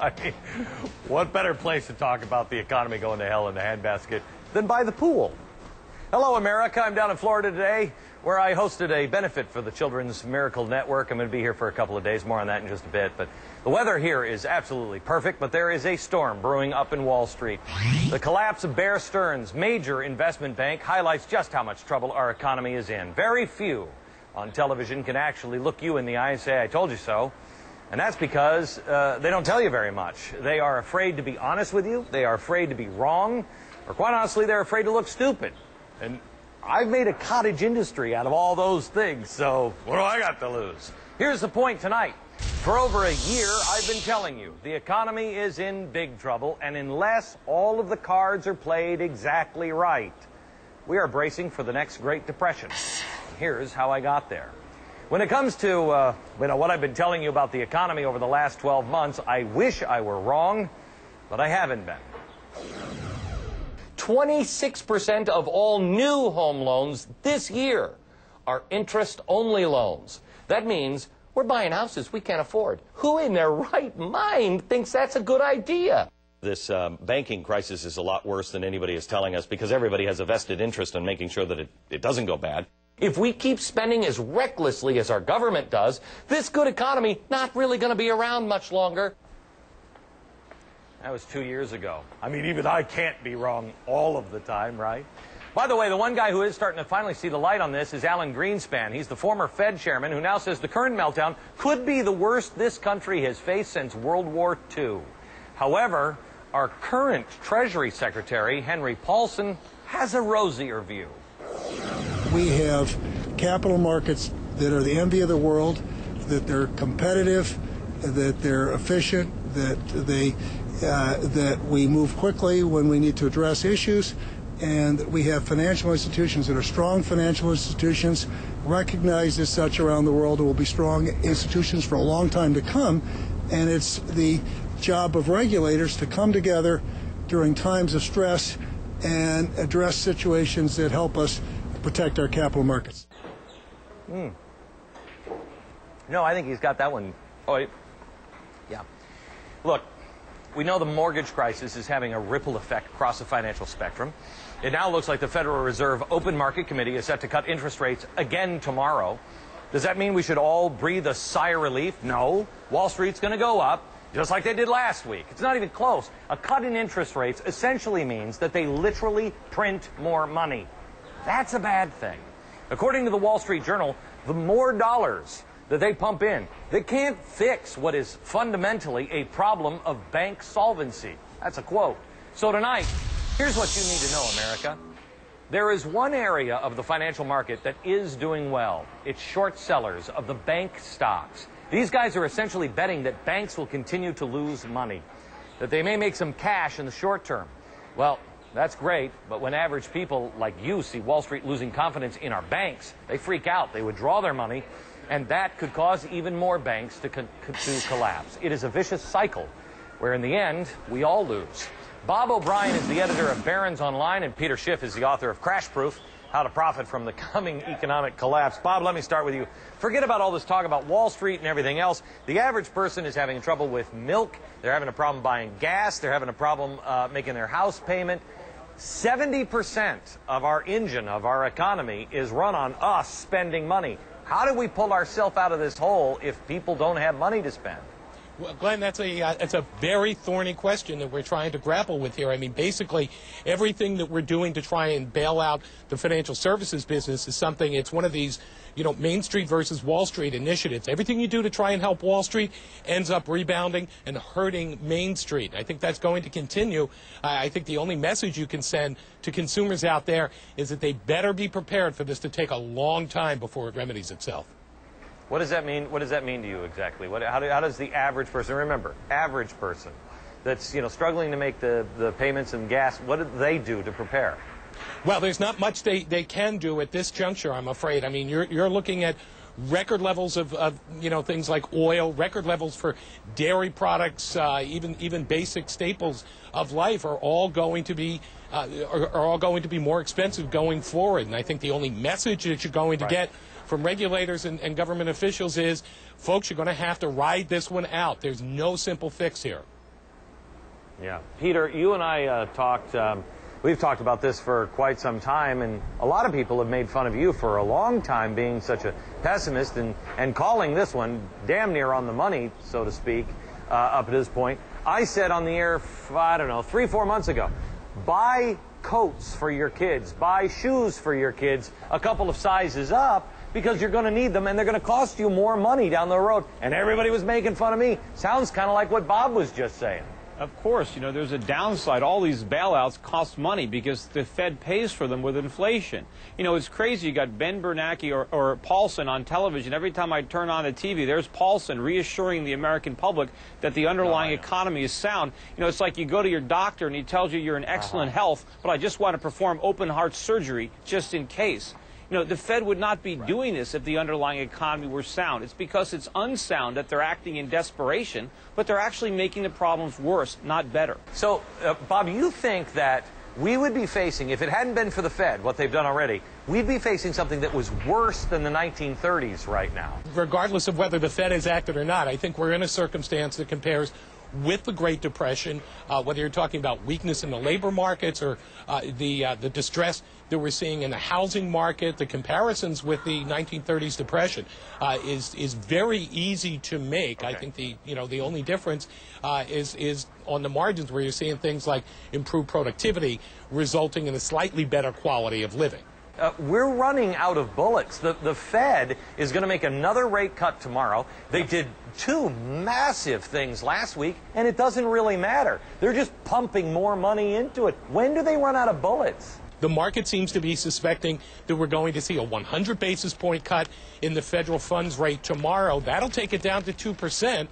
I mean, what better place to talk about the economy going to hell in the handbasket than by the pool? Hello, America. I'm down in Florida today, where I hosted a benefit for the Children's Miracle Network. I'm going to be here for a couple of days. More on that in just a bit. But the weather here is absolutely perfect, but there is a storm brewing up in Wall Street. The collapse of Bear Stearns' major investment bank highlights just how much trouble our economy is in. Very few on television can actually look you in the eye and say, I told you so. And that's because they don't tell you very much. They are afraid to be honest with you. They are afraid to be wrong. Or quite honestly, they're afraid to look stupid. And I've made a cottage industry out of all those things, so what do I got to lose? Here's the point tonight. For over a year, I've been telling you, the economy is in big trouble, and unless all of the cards are played exactly right, we are bracing for the next Great Depression. Here's how I got there. When it comes to what I've been telling you about the economy over the last 12 months, I wish I were wrong, but I haven't been. 26% of all new home loans this year are interest-only loans. That means we're buying houses we can't afford. Who in their right mind thinks that's a good idea? This banking crisis is a lot worse than anybody is telling us because everybody has a vested interest in making sure that it doesn't go bad. If we keep spending as recklessly as our government does, this good economy not really going to be around much longer. That was 2 years ago. I mean, even I can't be wrong all of the time, right? By the way, the one guy who is starting to finally see the light on this is Alan Greenspan. He's the former Fed chairman who now says the current meltdown could be the worst this country has faced since World War II. However, our current Treasury Secretary, Henry Paulson, has a rosier view. We have capital markets that are the envy of the world, that they're competitive, that they're efficient, that we move quickly when we need to address issues, and we have financial institutions that are strong financial institutions, recognized as such around the world, and will be strong institutions for a long time to come. And it's the job of regulators to come together during times of stress and address situations that help us protect our capital markets. No, I think he's got that one. Oh, yeah. Look, we know the mortgage crisis is having a ripple effect across the financial spectrum. It now looks like the Federal Reserve Open Market Committee is set to cut interest rates again tomorrow. Does that mean we should all breathe a sigh of relief? No. Wall Street's going to go up, just like they did last week. It's not even close. A cut in interest rates essentially means that they literally print more money. That's a bad thing. According to the Wall Street Journal, the more dollars that they pump in, they can't fix what is fundamentally a problem of bank solvency. That's a quote. So tonight, here's what you need to know, America. There is one area of the financial market that is doing well. It's short sellers of the bank stocks. These guys are essentially betting that banks will continue to lose money, that they may make some cash in the short term. Well, that's great, but when average people like you see Wall Street losing confidence in our banks, they freak out. They withdraw their money, and that could cause even more banks to collapse. It is a vicious cycle where, in the end, we all lose. Bob O'Brien is the editor of Barron's Online, and Peter Schiff is the author of Crash Proof, How to Profit from the Coming Economic Collapse. Bob, let me start with you. Forget about all this talk about Wall Street and everything else. The average person is having trouble with milk. They're having a problem buying gas. They're having a problem making their house payment. 70% of our engine, of our economy, is run on us spending money. How do we pull ourselves out of this hole if people don't have money to spend? Well, Glenn, it's a very thorny question that we're trying to grapple with here. I mean, basically, everything that we're doing to try and bail out the financial services business is something, it's one of these, Main Street versus Wall Street initiatives. Everything you do to try and help Wall Street ends up rebounding and hurting Main Street. I think that's going to continue. I think the only message you can send to consumers out there is that they better be prepared for this to take a long time before it remedies itself. What does that mean? What does that mean to you exactly? How does the average person, remember, average person that's struggling to make the payments and gas, what do they do to prepare? Well, there's not much they can do at this juncture, I'm afraid. I mean, you're looking at record levels of things like oil, record levels for dairy products, even basic staples of life are all going to be more expensive going forward. And I think the only message that you're going to get from regulators and government officials is, folks, you're going to have to ride this one out. There's no simple fix here. Yeah. Peter, you and I we've talked about this for quite some time, and a lot of people have made fun of you for a long time being such a pessimist and calling this one damn near on the money, so to speak, up to this point. I said on the air, I don't know, 3-4 months ago, buy coats for your kids, buy shoes for your kids a couple of sizes up, because you're going to need them and they're going to cost you more money down the road. And everybody was making fun of me. Sounds kind of like what Bob was just saying. Of course, you know, there's a downside. All these bailouts cost money because the Fed pays for them with inflation. You know, it's crazy. You got Ben Bernanke or Paulson on television. Every time I turn on the TV, there's Paulson reassuring the American public that the underlying economy is sound. You know, it's like you go to your doctor and he tells you you're in excellent health, but I just want to perform open heart surgery just in case. You know, the Fed would not be doing this if the underlying economy were sound. It's because it's unsound that they're acting in desperation, but they're actually making the problems worse, not better. So, Bob, you think that we would be facing, if it hadn't been for the Fed, what they've done already, we'd be facing something that was worse than the 1930s right now? Regardless of whether the Fed has acted or not, I think we're in a circumstance that compares with the Great Depression, whether you're talking about weakness in the labor markets or the distress that we're seeing in the housing market. The comparisons with the 1930s depression is very easy to make. Okay. I think the only difference is on the margins, where you're seeing things like improved productivity resulting in a slightly better quality of living. We're running out of bullets. The Fed is going to make another rate cut tomorrow. They did 2 massive things last week, and it doesn't really matter. They're just pumping more money into it. When do they run out of bullets? The market seems to be suspecting that we're going to see a 100 basis point cut in the federal funds rate tomorrow. That'll take it down to 2%.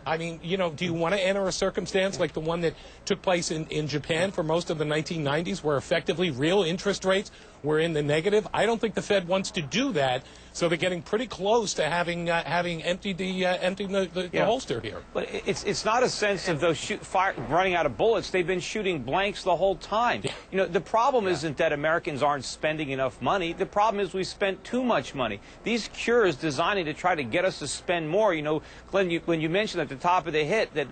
I mean, you know, do you want to enter a circumstance like the one that took place in Japan for most of the 1990s, where effectively real interest rates were in the negative? I don't think the Fed wants to do that, so they're getting pretty close to having emptied the holster here. But it's not a sense of those running out of bullets. They've been shooting blanks the whole time. Yeah. You know, the problem isn't that Americans aren't spending enough money. The problem is we spent too much money. These cures designing to try to get us to spend more. You know, Glenn, when you mentioned at the top of the hit that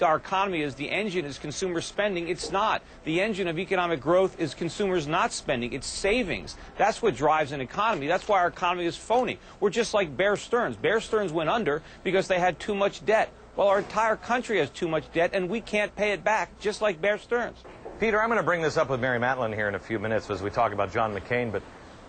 our economy is the engine is consumer spending, it's not. The engine of economic growth is consumers not spending. It's savings. That's what drives an economy. That's why our economy is phony. We're just like Bear Stearns. Bear Stearns went under because they had too much debt. Well, our entire country has too much debt, and we can't pay it back, just like Bear Stearns. Peter, I'm going to bring this up with Mary Matlin here in a few minutes as we talk about John McCain, but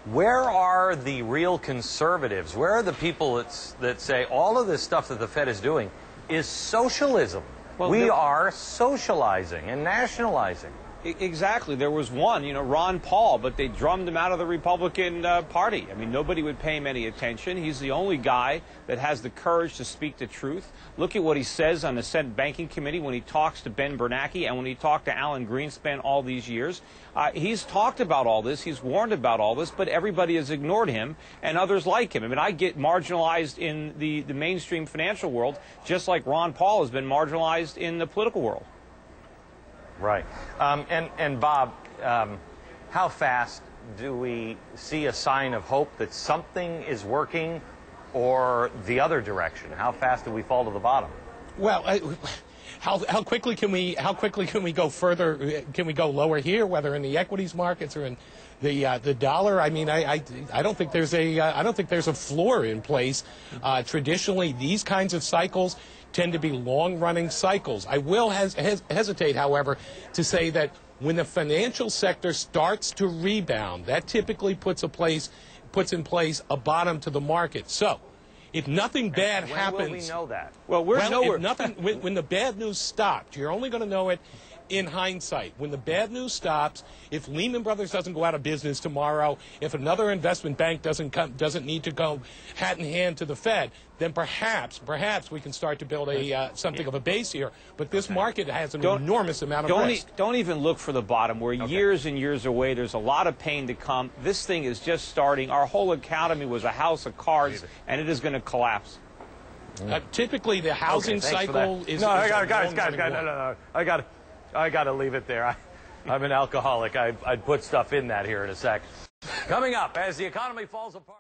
where are the real conservatives? Where are the people that say all of this stuff that the Fed is doing is socialism? Well, we are socializing and nationalizing. Exactly. There was one, you know, Ron Paul, but they drummed him out of the Republican Party. I mean, nobody would pay him any attention. He's the only guy that has the courage to speak the truth. Look at what he says on the Senate Banking Committee when he talks to Ben Bernanke and when he talked to Alan Greenspan all these years. He's talked about all this. He's warned about all this, but everybody has ignored him and others like him. I mean, I get marginalized in the mainstream financial world, just like Ron Paul has been marginalized in the political world. Right. And Bob, how fast do we see a sign of hope that something is working, or the other direction? How fast do we fall to the bottom? Well, how quickly can we go further? Can we go lower here, whether in the equities markets or in the dollar? I mean, I don't think there's a floor in place. Traditionally, these kinds of cycles tend to be long-running cycles. I will hesitate, however, to say that when the financial sector starts to rebound, that typically puts in place a bottom to the market. So, if nothing bad happens, when will we know that? Well, when the bad news stops, you're only going to know it in hindsight. When the bad news stops, if Lehman Brothers doesn't go out of business tomorrow, if another investment bank doesn't need to go hat in hand to the Fed, then perhaps we can start to build something of a base here. But this market has an enormous amount of risk. Don't even look for the bottom. We're years and years away. There's a lot of pain to come. This thing is just starting. Our whole economy was a house of cards, and it is going to collapse. Typically, the housing cycle is... No, I got to leave it there. I'm an alcoholic. I'd put stuff in that here in a sec. Coming up, as the economy falls apart.